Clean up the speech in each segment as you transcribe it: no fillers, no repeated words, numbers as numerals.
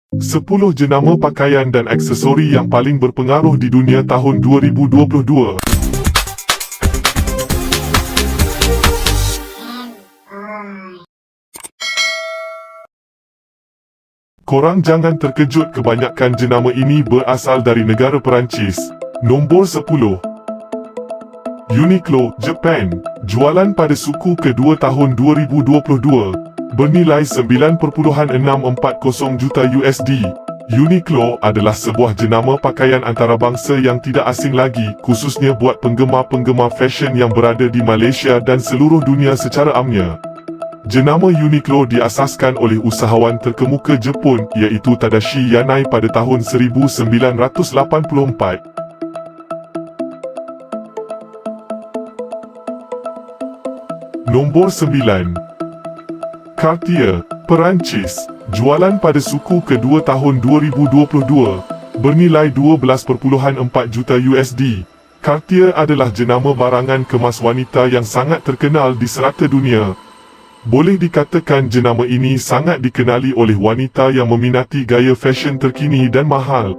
10 jenama pakaian dan aksesori yang paling berpengaruh di dunia tahun 2022. Korang jangan terkejut, kebanyakan jenama ini berasal dari negara Perancis. Nombor 10. Uniqlo, Japan. Jualan pada suku kedua tahun 2022 bernilai 9.640 juta USD. Uniqlo adalah sebuah jenama pakaian antarabangsa yang tidak asing lagi, khususnya buat penggemar-penggemar fashion yang berada di Malaysia dan seluruh dunia secara amnya. Jenama Uniqlo diasaskan oleh usahawan terkemuka Jepun iaitu Tadashi Yanai pada tahun 1984. Nombor 9. Cartier, Perancis. Jualan pada suku kedua tahun 2022 bernilai 12.4 juta USD. Cartier adalah jenama barangan kemas wanita yang sangat terkenal di serata dunia. Boleh dikatakan jenama ini sangat dikenali oleh wanita yang meminati gaya fashion terkini dan mahal.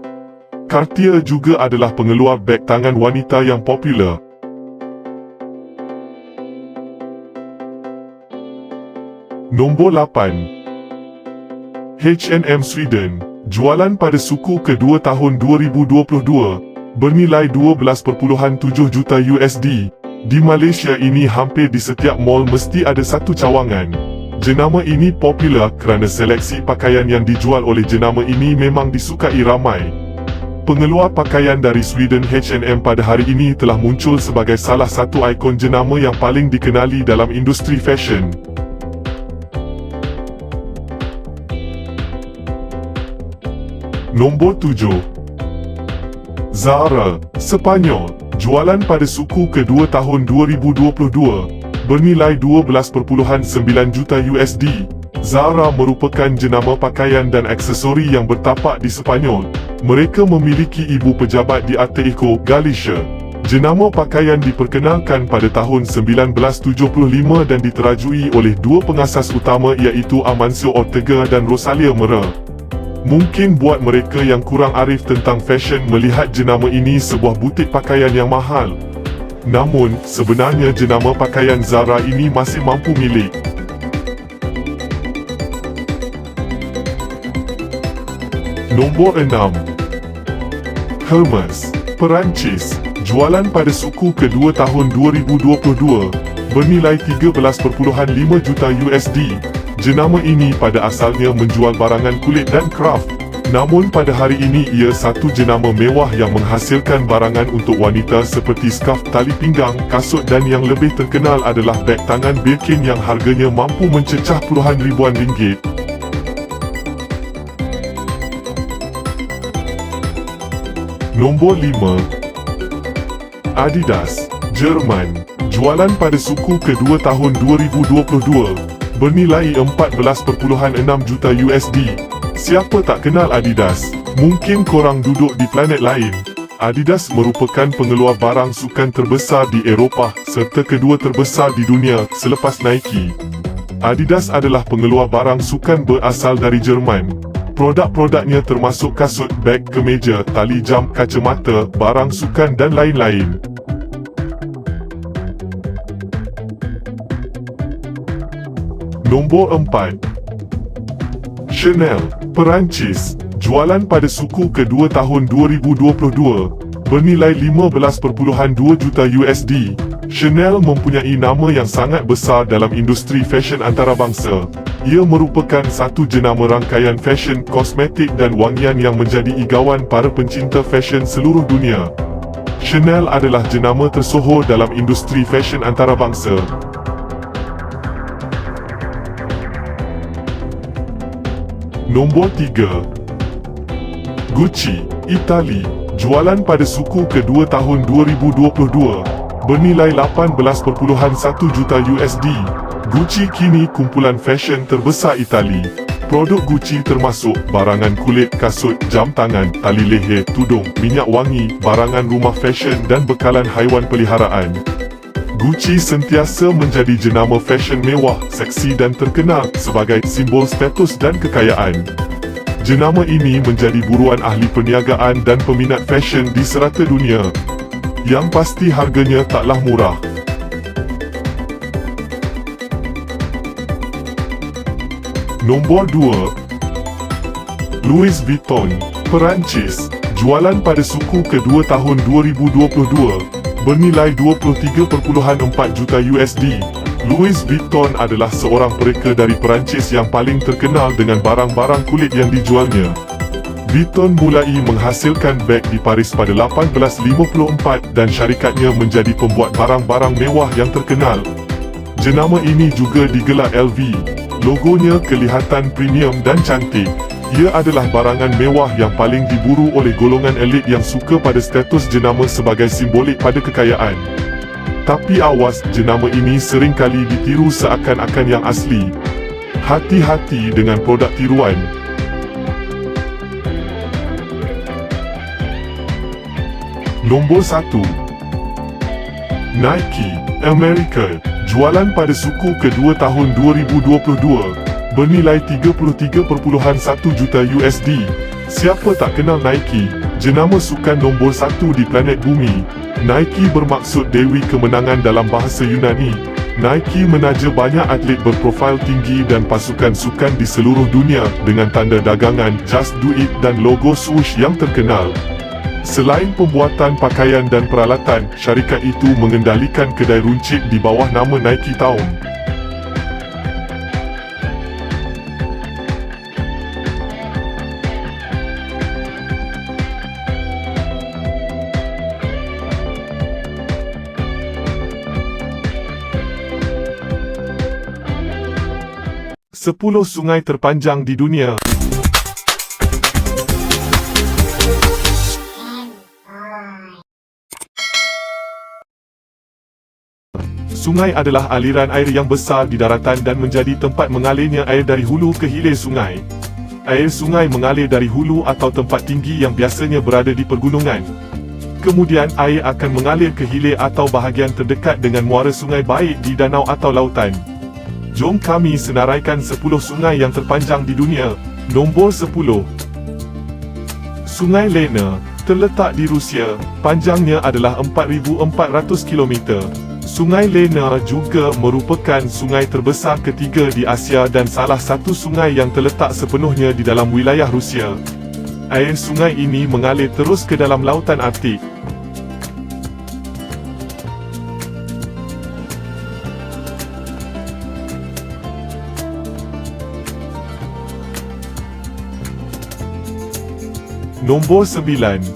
Cartier juga adalah pengeluar beg tangan wanita yang popular. Nombor 8. H&M Sweden. Jualan pada suku kedua tahun 2022 bernilai 12.7 juta USD. Di Malaysia ini hampir di setiap mall mesti ada satu cawangan. Jenama ini popular kerana seleksi pakaian yang dijual oleh jenama ini memang disukai ramai. Pengeluar pakaian dari Sweden, H&M pada hari ini telah muncul sebagai salah satu ikon jenama yang paling dikenali dalam industri fashion. Nombor 7. Zara, Sepanyol. Jualan pada suku kedua tahun 2022 bernilai 12.9 juta USD. Zara merupakan jenama pakaian dan aksesori yang bertapak di Sepanyol. Mereka memiliki ibu pejabat di Arteijo, Galicia. Jenama pakaian diperkenalkan pada tahun 1975 dan diterajui oleh dua pengasas utama iaitu Amancio Ortega dan Rosalia Mera. Mungkin buat mereka yang kurang arif tentang fashion melihat jenama ini sebuah butik pakaian yang mahal. Namun, sebenarnya jenama pakaian Zara ini masih mampu milik. Nombor 6. Hermes, Perancis. Jualan pada suku kedua tahun 2022 bernilai 13.5 juta USD. Jenama ini pada asalnya menjual barangan kulit dan kraft. Namun pada hari ini ia satu jenama mewah yang menghasilkan barangan untuk wanita seperti skarf tali pinggang, kasut dan yang lebih terkenal adalah beg tangan Birkin yang harganya mampu mencecah puluhan ribuan ringgit. Nombor 5. Adidas, Jerman. Jualan pada suku kedua tahun 2022 bernilai 14.6 juta USD. Siapa tak kenal Adidas? Mungkin korang duduk di planet lain. Adidas merupakan pengeluar barang sukan terbesar di Eropah serta kedua terbesar di dunia selepas Nike. Adidas adalah pengeluar barang sukan berasal dari Jerman. Produk-produknya termasuk kasut, beg, kemeja, tali jam, kacamata, barang sukan dan lain-lain. Nombor 4. Chanel, Perancis. Jualan pada suku kedua tahun 2022 bernilai 15.2 juta USD. Chanel mempunyai nama yang sangat besar dalam industri fashion antarabangsa. Ia merupakan satu jenama rangkaian fashion, kosmetik dan wangian yang menjadi igawan para pencinta fashion seluruh dunia. Chanel adalah jenama tersohor dalam industri fashion antarabangsa. Nombor 3. Gucci, Itali. Jualan pada suku kedua tahun 2022 bernilai 18.1 juta USD. Gucci kini kumpulan fashion terbesar Itali. Produk Gucci termasuk barangan kulit, kasut, jam tangan, tali leher, tudung, minyak wangi, barangan rumah fashion dan bekalan haiwan peliharaan. Gucci sentiasa menjadi jenama fashion mewah, seksi dan terkenal sebagai simbol status dan kekayaan. Jenama ini menjadi buruan ahli perniagaan dan peminat fashion di serata dunia. Yang pasti harganya taklah murah. Nombor 2. Louis Vuitton, Perancis, jualan pada suku kedua tahun 2022, bernilai 23.4 juta USD. Louis Vuitton adalah seorang pereka dari Perancis yang paling terkenal dengan barang-barang kulit yang dijualnya. Vuitton mulai menghasilkan beg di Paris pada 1854 dan syarikatnya menjadi pembuat barang-barang mewah yang terkenal. Jenama ini juga digelar LV. Logonya kelihatan premium dan cantik. Ia adalah barangan mewah yang paling diburu oleh golongan elit yang suka pada status jenama sebagai simbolik pada kekayaan. Tapi awas, jenama ini sering kali ditiru seakan-akan yang asli. Hati-hati dengan produk tiruan. Nombor 1. Nike, Amerika, jualan pada suku kedua tahun 2022, bernilai 33.1 juta USD. Siapa tak kenal Nike, jenama sukan nombor 1 di planet bumi. Nike bermaksud Dewi Kemenangan dalam bahasa Yunani. Nike menaja banyak atlet berprofil tinggi dan pasukan sukan di seluruh dunia dengan tanda dagangan Just Do It dan logo swoosh yang terkenal. Selain pembuatan pakaian dan peralatan, syarikat itu mengendalikan kedai runcit di bawah nama Nike Town. Sepuluh sungai terpanjang di dunia. Sungai adalah aliran air yang besar di daratan dan menjadi tempat mengalirnya air dari hulu ke hilir sungai. Air sungai mengalir dari hulu atau tempat tinggi yang biasanya berada di pergunungan. Kemudian air akan mengalir ke hilir atau bahagian terdekat dengan muara sungai baik di danau atau lautan. Jom kami senaraikan 10 sungai yang terpanjang di dunia. Nombor 10. Sungai Lena, terletak di Rusia. Panjangnya adalah 4,400 km. Sungai Lena juga merupakan sungai terbesar ketiga di Asia dan salah satu sungai yang terletak sepenuhnya di dalam wilayah Rusia. Air sungai ini mengalir terus ke dalam lautan Arktik. Nombor 9.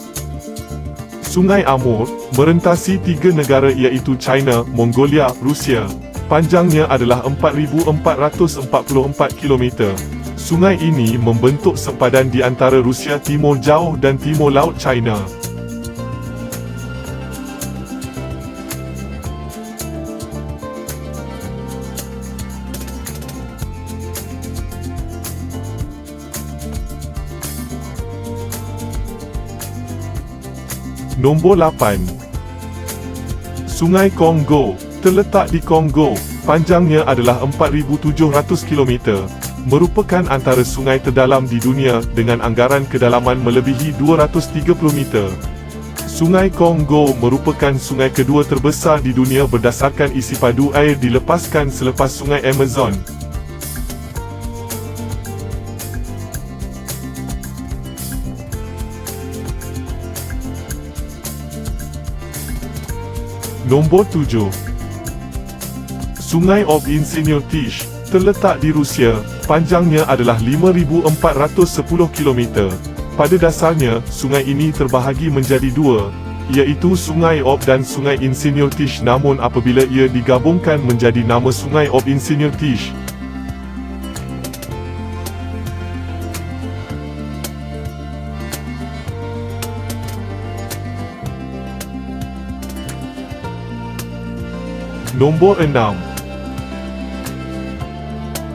Sungai Amur, merentasi 3 negara iaitu China, Mongolia, Rusia. Panjangnya adalah 4,444 km. Sungai ini membentuk sempadan di antara Rusia Timur Jauh dan Timur Laut China. Nombor 8. Sungai Kongo, terletak di Kongo. Panjangnya adalah 4,700 km. Merupakan antara sungai terdalam di dunia dengan anggaran kedalaman melebihi 230 meter. Sungai Kongo merupakan sungai kedua terbesar di dunia berdasarkan isi padu air dilepaskan selepas Sungai Amazon. Nombor 7. Sungai Ob Insinyur Tish, terletak di Rusia. Panjangnya adalah 5,410 km. Pada dasarnya, sungai ini terbahagi menjadi dua, iaitu Sungai Ob dan Sungai Insinyur Tish, namun apabila ia digabungkan menjadi nama Sungai Ob Insinyur Tish. Nombor 6.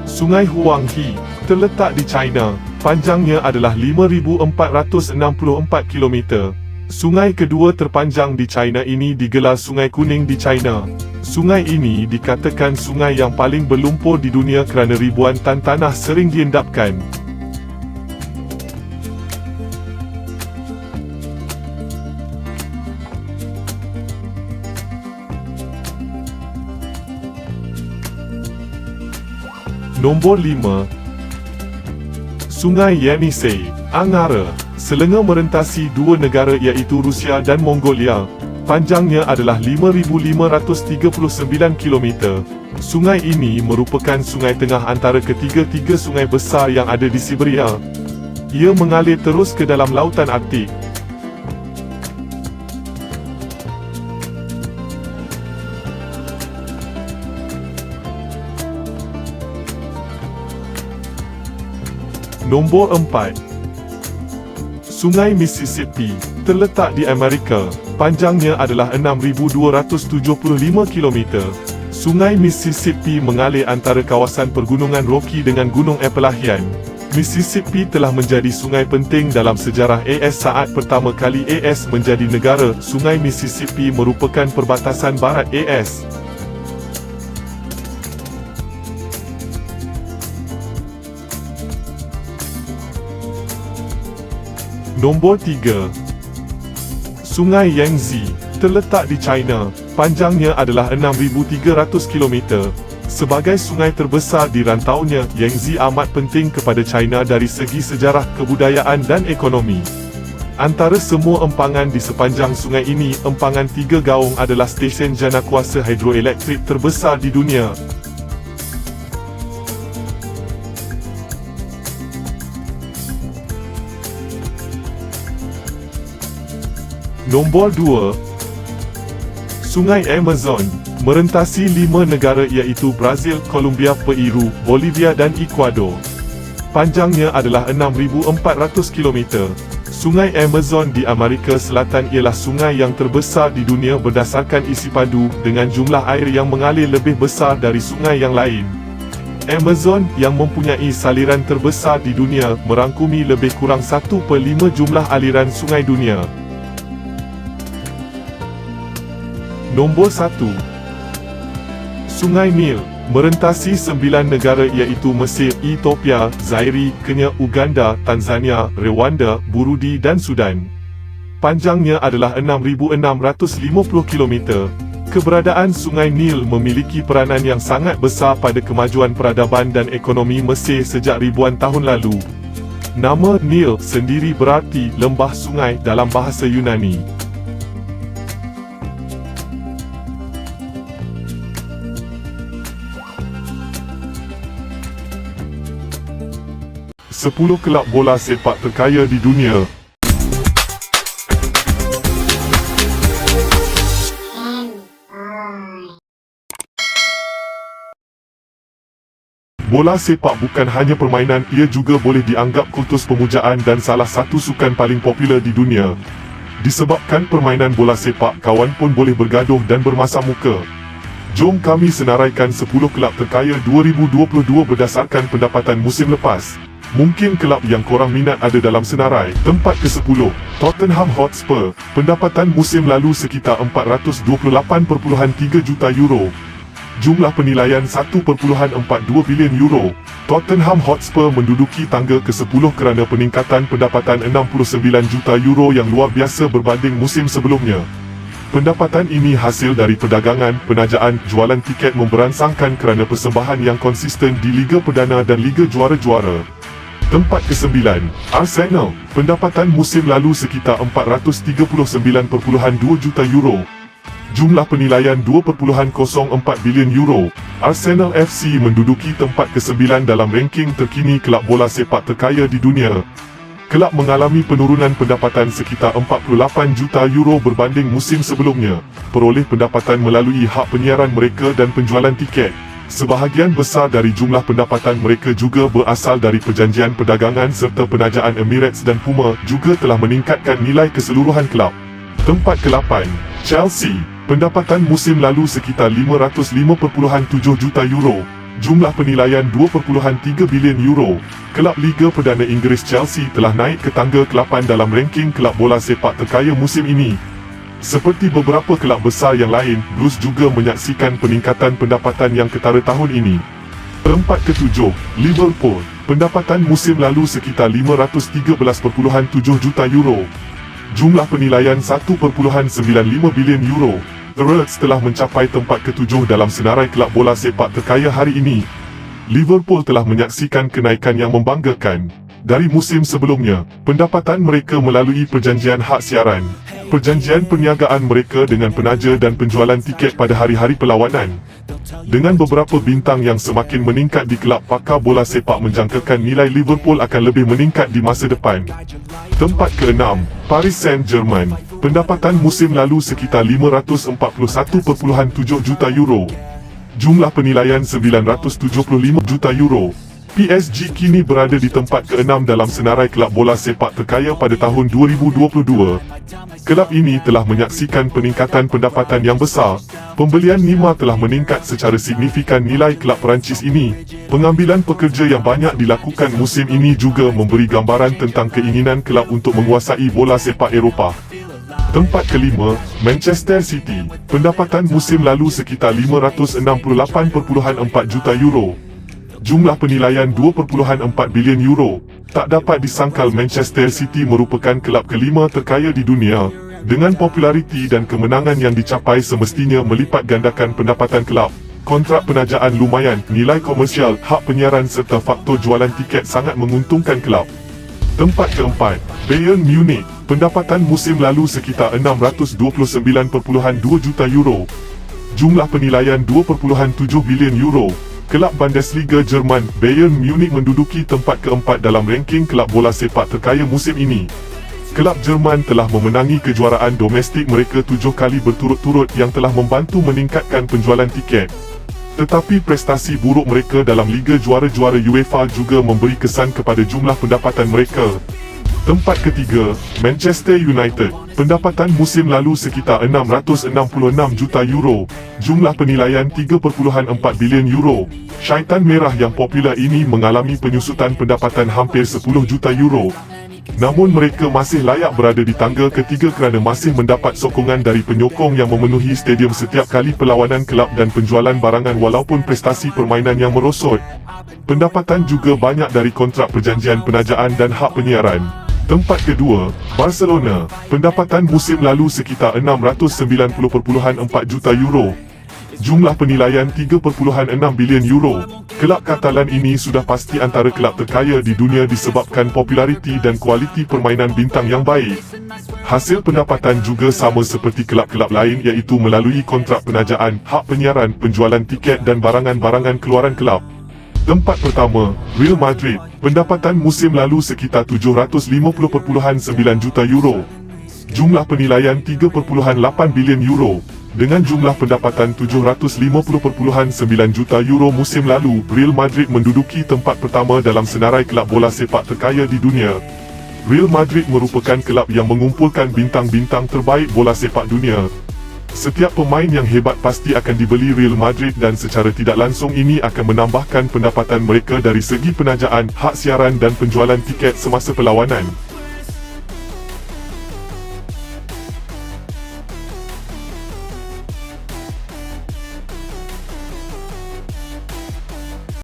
Sungai Huanghe, terletak di China. Panjangnya adalah 5,464 km. Sungai kedua terpanjang di China ini digelar Sungai Kuning di China. Sungai ini dikatakan sungai yang paling berlumpur di dunia kerana ribuan tan tanah sering diendapkan. Nombor 5. Sungai Yenisei, Angara, selenga merentasi dua negara iaitu Rusia dan Mongolia. Panjangnya adalah 5,539 km. Sungai ini merupakan sungai tengah antara ketiga-tiga sungai besar yang ada di Siberia. Ia mengalir terus ke dalam lautan Arktik. Nombor 4. Sungai Mississippi, terletak di Amerika. Panjangnya adalah 6,275 km. Sungai Mississippi mengalir antara kawasan pergunungan Rocky dengan Gunung Appalachian. Mississippi telah menjadi sungai penting dalam sejarah AS saat pertama kali AS menjadi negara. Sungai Mississippi merupakan perbatasan barat AS. Nombor 3. Sungai Yangtze, terletak di China. Panjangnya adalah 6,300 km. Sebagai sungai terbesar di rantaunya, Yangtze amat penting kepada China dari segi sejarah, kebudayaan dan ekonomi. Antara semua empangan di sepanjang sungai ini, empangan Tiga Gaung adalah stesen janakuasa hidroelektrik terbesar di dunia. Nombor 2. Sungai Amazon, merentasi 5 negara iaitu Brazil, Colombia, Peru, Bolivia dan Ecuador. Panjangnya adalah 6,400 km. Sungai Amazon di Amerika Selatan ialah sungai yang terbesar di dunia berdasarkan isi padu, dengan jumlah air yang mengalir lebih besar dari sungai yang lain. Amazon, yang mempunyai saliran terbesar di dunia, merangkumi lebih kurang 1/5 jumlah aliran sungai dunia. Nombor 1. Sungai Nil, merentasi 9 negara iaitu Mesir, Ethiopia, Zaire, Kenya, Uganda, Tanzania, Rwanda, Burundi dan Sudan. Panjangnya adalah 6,650 km. Keberadaan Sungai Nil memiliki peranan yang sangat besar pada kemajuan peradaban dan ekonomi Mesir sejak ribuan tahun lalu. Nama Nil sendiri berarti lembah sungai dalam bahasa Yunani. Sepuluh kelab bola sepak terkaya di dunia. Bola sepak bukan hanya permainan, ia juga boleh dianggap kultus pemujaan dan salah satu sukan paling popular di dunia. Disebabkan permainan bola sepak, kawan pun boleh bergaduh dan bermasam muka. Jom kami senaraikan 10 kelab terkaya 2022 berdasarkan pendapatan musim lepas. Mungkin kelab yang korang minat ada dalam senarai. Tempat ke-10, Tottenham Hotspur. Pendapatan musim lalu sekitar 428.3 juta euro. Jumlah penilaian 1.42 bilion euro. Tottenham Hotspur menduduki tangga ke-10 kerana peningkatan pendapatan 69 juta euro yang luar biasa berbanding musim sebelumnya. Pendapatan ini hasil dari perdagangan, penajaan, jualan tiket memberansangkan kerana persembahan yang konsisten di Liga Perdana dan Liga Juara-Juara. Tempat ke-9, Arsenal. Pendapatan musim lalu sekitar 439.2 juta euro. Jumlah penilaian 2.04 bilion euro. Arsenal FC menduduki tempat ke-9 dalam ranking terkini kelab bola sepak terkaya di dunia. Kelab mengalami penurunan pendapatan sekitar 48 juta euro berbanding musim sebelumnya. Peroleh pendapatan melalui hak penyiaran mereka dan penjualan tiket. Sebahagian besar dari jumlah pendapatan mereka juga berasal dari perjanjian perdagangan serta penajaan Emirates dan Puma juga telah meningkatkan nilai keseluruhan kelab. Tempat ke-8, Chelsea. Pendapatan musim lalu sekitar 505.7 juta euro. Jumlah penilaian 2.3 bilion euro. Kelab Liga Perdana Inggeris Chelsea telah naik ke tangga ke-8 dalam ranking kelab bola sepak terkaya musim ini. Seperti beberapa kelab besar yang lain, Blues juga menyaksikan peningkatan pendapatan yang ketara tahun ini. Tempat ke-7, Liverpool. Pendapatan musim lalu sekitar 513.7 juta euro. Jumlah penilaian 1.95 bilion euro. The Reds telah mencapai tempat ke-7 dalam senarai kelab bola sepak terkaya hari ini. Liverpool telah menyaksikan kenaikan yang membanggakan. Dari musim sebelumnya, pendapatan mereka melalui perjanjian hak siaran, perjanjian perniagaan mereka dengan penaja dan penjualan tiket pada hari-hari perlawanan. Dengan beberapa bintang yang semakin meningkat di kelab, pakar bola sepak menjangkakan nilai Liverpool akan lebih meningkat di masa depan. Tempat ke-6, Paris Saint-Germain. Pendapatan musim lalu sekitar 541.7 juta euro. Jumlah penilaian 975 juta euro. PSG kini berada di tempat ke-6 dalam senarai kelab bola sepak terkaya pada tahun 2022. Kelab ini telah menyaksikan peningkatan pendapatan yang besar. Pembelian Neymar telah meningkat secara signifikan nilai kelab Perancis ini. Pengambilan pekerja yang banyak dilakukan musim ini juga memberi gambaran tentang keinginan kelab untuk menguasai bola sepak Eropah. Tempat kelima, Manchester City. Pendapatan musim lalu sekitar 568.4 juta euro. Jumlah penilaian 2.4 bilion euro. Tak dapat disangkal Manchester City merupakan kelab kelima terkaya di dunia. Dengan populariti dan kemenangan yang dicapai semestinya melipat gandakan pendapatan kelab. Kontrak penajaan lumayan, nilai komersial, hak penyiaran serta faktor jualan tiket sangat menguntungkan kelab. Tempat keempat, Bayern Munich. Pendapatan musim lalu sekitar 629.2 juta euro. Jumlah penilaian 2.7 bilion euro. Kelab Bundesliga Jerman, Bayern Munich menduduki tempat keempat dalam ranking kelab bola sepak terkaya musim ini. Kelab Jerman telah memenangi kejuaraan domestik mereka 7 kali berturut-turut yang telah membantu meningkatkan penjualan tiket. Tetapi prestasi buruk mereka dalam Liga Juara-Juara UEFA juga memberi kesan kepada jumlah pendapatan mereka. Tempat ketiga, Manchester United. Pendapatan musim lalu sekitar 666 juta euro. Jumlah penilaian 3.4 bilion euro. Syaitan merah yang popular ini mengalami penyusutan pendapatan hampir 10 juta euro. Namun mereka masih layak berada di tangga ketiga kerana masih mendapat sokongan dari penyokong yang memenuhi stadium setiap kali perlawanan kelab dan penjualan barangan walaupun prestasi permainan yang merosot. Pendapatan juga banyak dari kontrak perjanjian penajaan dan hak penyiaran. Tempat kedua, Barcelona. Pendapatan musim lalu sekitar 690.4 juta euro. Jumlah penilaian 3.6 bilion euro. Kelab Katalan ini sudah pasti antara kelab terkaya di dunia disebabkan populariti dan kualiti permainan bintang yang baik. Hasil pendapatan juga sama seperti kelab-kelab lain iaitu melalui kontrak penajaan, hak penyiaran, penjualan tiket dan barangan-barangan keluaran kelab. Tempat pertama, Real Madrid. Pendapatan musim lalu sekitar 750.9 juta euro. Jumlah penilaian 3.8 bilion euro. Dengan jumlah pendapatan 750.9 juta euro musim lalu, Real Madrid menduduki tempat pertama dalam senarai kelab bola sepak terkaya di dunia. Real Madrid merupakan kelab yang mengumpulkan bintang-bintang terbaik bola sepak dunia. Setiap pemain yang hebat pasti akan dibeli Real Madrid dan secara tidak langsung ini akan menambahkan pendapatan mereka dari segi penajaan, hak siaran dan penjualan tiket semasa perlawanan.